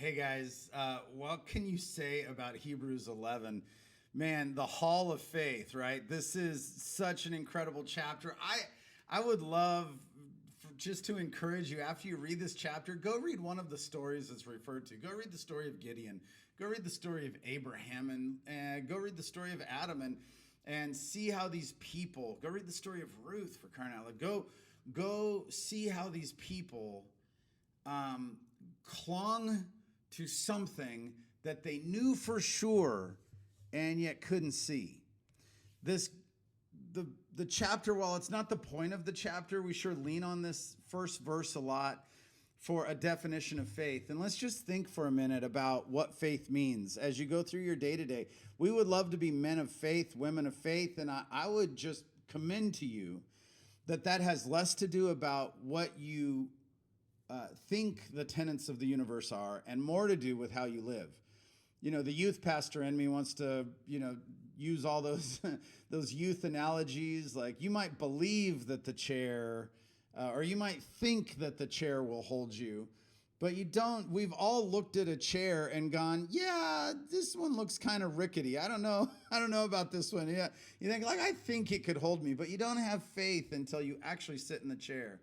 Hey guys, what can you say about Hebrews 11? Man, the Hall of Faith, right? This is such an incredible chapter. I would love just to encourage you after you read this chapter, go read one of the stories that's referred to. Go read the story of Gideon. Go read the story of Abraham, and go read the story of Adam, and see how these people. Go read the story of Ruth, for crying out loud. Go see how these people clung to something that they knew for sure and yet couldn't see. The chapter, while it's not the point of the chapter, we sure lean on this first verse a lot for a definition of faith. And let's just think for a minute about what faith means as you go through your day-to-day. We would love to be men of faith, women of faith, and I would just commend to you that has less to do about what you think the tenets of the universe are and more to do with how you live. You know, the youth pastor in me wants to, use all those those youth analogies. Like, you might believe that the chair, or you might think that the chair will hold you, but you don't. We've all looked at a chair and gone, yeah, this one looks kind of rickety. I don't know about this one. Yeah, you think, like, I think it could hold me, but you don't have faith until you actually sit in the chair.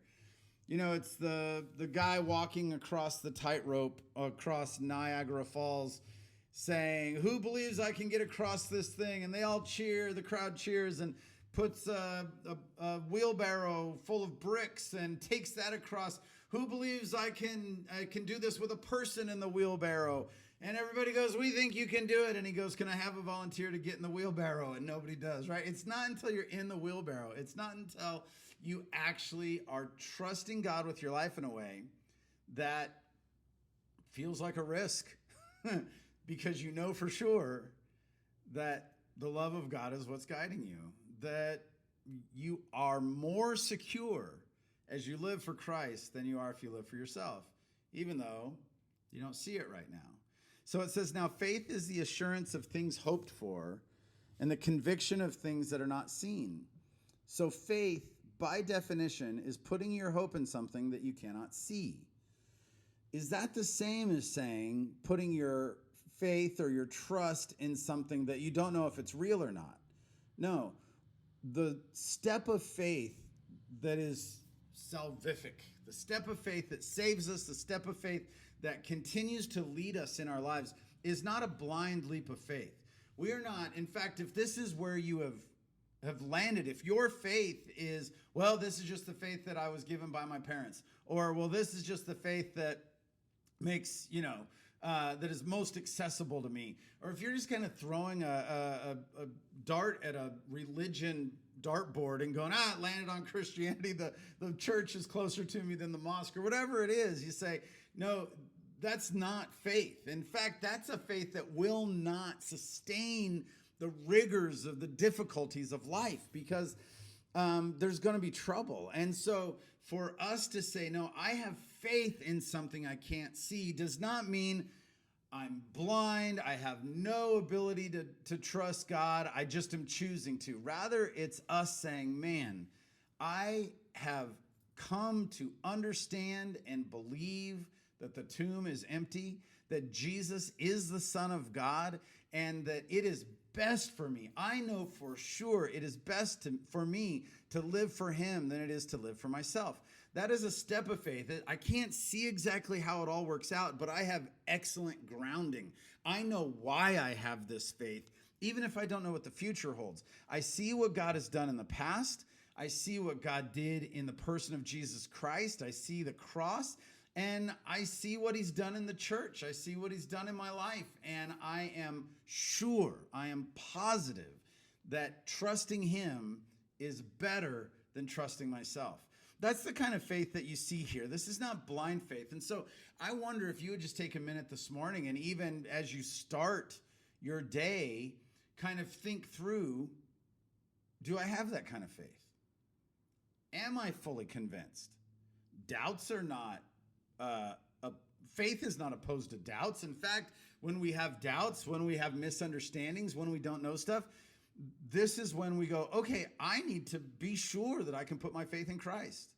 It's the guy walking across the tightrope across Niagara Falls saying, who believes I can get across this thing? And they all cheer, the crowd cheers, and puts a wheelbarrow full of bricks and takes that across. Who believes I can do this with a person in the wheelbarrow? And everybody goes, we think you can do it. And he goes, can I have a volunteer to get in the wheelbarrow? And nobody does, right? It's not until you're in the wheelbarrow. It's not until you actually are trusting God with your life in a way that feels like a risk because you know for sure that the love of God is what's guiding you, that you are more secure as you live for Christ than you are if you live for yourself, even though you don't see it right now. So it says, now faith is the assurance of things hoped for and the conviction of things that are not seen. So faith, by definition, is putting your hope in something that you cannot see. Is that the same as saying putting your faith or your trust in something that you don't know if it's real or not? No. The step of faith that is salvific, the step of faith that saves us, the step of faith that continues to lead us in our lives, is not a blind leap of faith. We are not, in fact, if this is where you have landed, if your faith is, well, this is just the faith that I was given by my parents, or, well, this is just the faith that makes, that is most accessible to me, or if you're just kind of throwing a dart at a religion dartboard and going, it landed on Christianity, the church is closer to me than the mosque, or whatever it is, you say, no, that's not faith. In fact, that's a faith that will not sustain the rigors of the difficulties of life, because there's going to be trouble. And so for us to say, no, I have faith in something I can't see, does not mean I'm blind, I have no ability to trust God, I just am choosing to. Rather, it's us saying, man, I have come to understand and believe that the tomb is empty, that Jesus is the Son of God, and that it is best for me. I know for sure it is best for me to live for him than it is to live for myself. That is a step of faith. I can't see exactly how it all works out, but I have excellent grounding. I know why I have this faith, even if I don't know what the future holds. I see what God has done in the past. I see what God did in the person of Jesus Christ. I see the cross. And I see what he's done in the church. I see what he's done in my life. And I am sure, I am positive that trusting him is better than trusting myself. That's the kind of faith that you see here. This is not blind faith. And so I wonder if you would just take a minute this morning, and even as you start your day, kind of think through, do I have that kind of faith? Am I fully convinced? Doubts are not faith is not opposed to doubts. In fact, when we have doubts, when we have misunderstandings, when we don't know stuff, this is when we go, okay, I need to be sure that I can put my faith in Christ.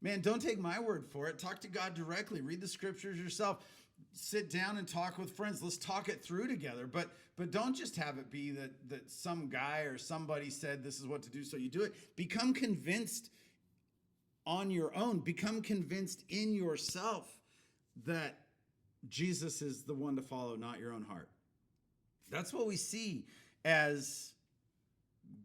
Man, don't take my word for it. Talk to God directly. Read the scriptures yourself. sit down and talk with friends. Let's talk it through together. But don't just have it be that some guy or somebody said this is what to do, so you do it. Become convinced on your own. Become convinced in yourself that Jesus is the one to follow, not your own heart. That's what we see as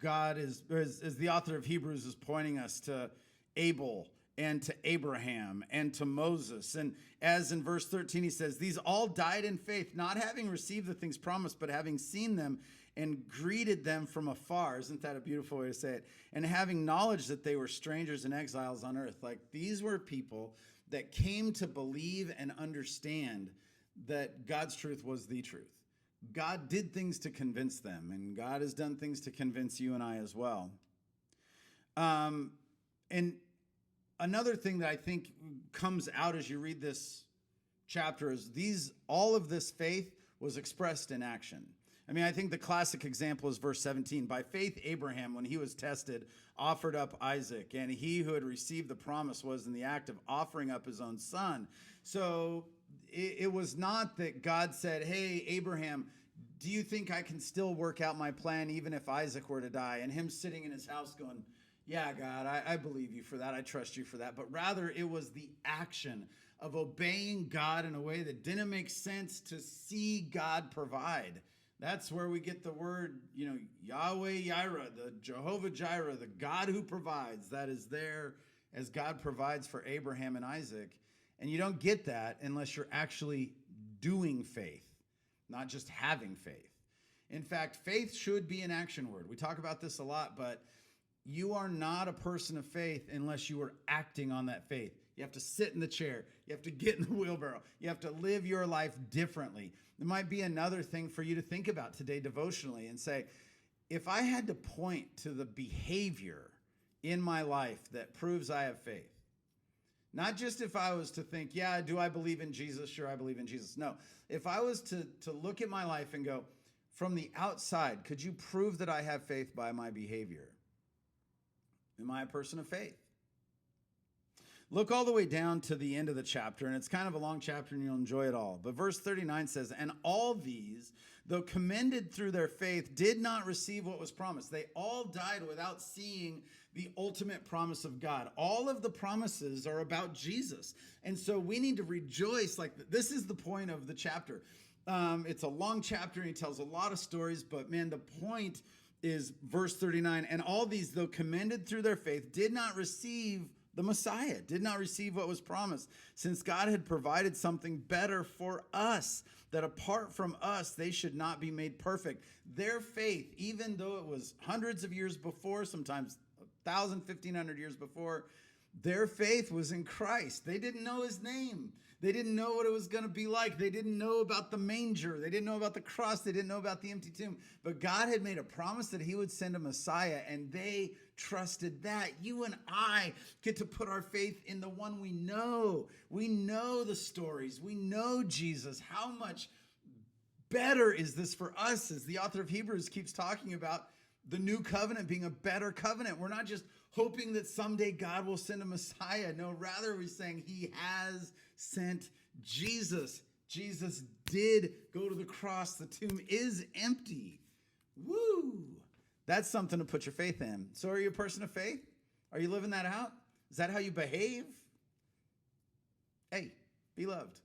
God is, as the author of Hebrews is pointing us to Abel and to Abraham and to Moses. And as in verse 13, he says, these all died in faith, not having received the things promised, but having seen them and greeted them from afar. Isn't that a beautiful way to say it? And having knowledge that they were strangers and exiles on earth. Like, these were people that came to believe and understand that God's truth was the truth. God did things to convince them, and God has done things to convince you and I as well. And another thing that I think comes out as you read this chapter is all of this faith was expressed in action. I mean, I think the classic example is verse 17. By faith, Abraham, when he was tested, offered up Isaac, and he who had received the promise was in the act of offering up his own son. So it was not that God said, hey, Abraham, do you think I can still work out my plan even if Isaac were to die? And him sitting in his house going, yeah, God, I believe you for that. I trust you for that. But rather, it was the action of obeying God in a way that didn't make sense to see God provide. That's where we get the word, Yahweh Jireh, the Jehovah Jireh, the God who provides. That is there as God provides for Abraham and Isaac. And you don't get that unless you're actually doing faith, not just having faith. In fact, faith should be an action word. We talk about this a lot, but you are not a person of faith unless you are acting on that faith. You have to sit in the chair. You have to get in the wheelbarrow. You have to live your life differently. There might be another thing for you to think about today devotionally and say, if I had to point to the behavior in my life that proves I have faith, not just if I was to think, yeah, do I believe in Jesus? Sure, I believe in Jesus. No, if I was to look at my life and go, from the outside, could you prove that I have faith by my behavior? Am I a person of faith? Look all the way down to the end of the chapter, and it's kind of a long chapter and you'll enjoy it all. But verse 39 says, and all these, though commended through their faith, did not receive what was promised. They all died without seeing the ultimate promise of God. All of the promises are about Jesus. And so we need to rejoice. Like, this is the point of the chapter. It's a long chapter and he tells a lot of stories, but man, the point is verse 39. And all these, though commended through their faith, did not receive the Messiah, did not receive what was promised, since God had provided something better for us, that apart from us, they should not be made perfect. Their faith, even though it was hundreds of years before, sometimes 1,000, 1,500 years before, their faith was in Christ. They didn't know his name. They didn't know what it was going to be like. They didn't know about the manger. They didn't know about the cross. They didn't know about the empty tomb. But God had made a promise that he would send a Messiah, and they trusted that. You and I get to put our faith in the one we know. We know the stories. We know Jesus. How much better is this for us, as the author of Hebrews keeps talking about the new covenant being a better covenant. We're not just hoping that someday God will send a Messiah. No, rather we're saying he has sent Jesus. Jesus did go to the cross. The tomb is empty. Woo! That's something to put your faith in. So are you a person of faith? Are you living that out? Is that how you behave? Hey, be loved.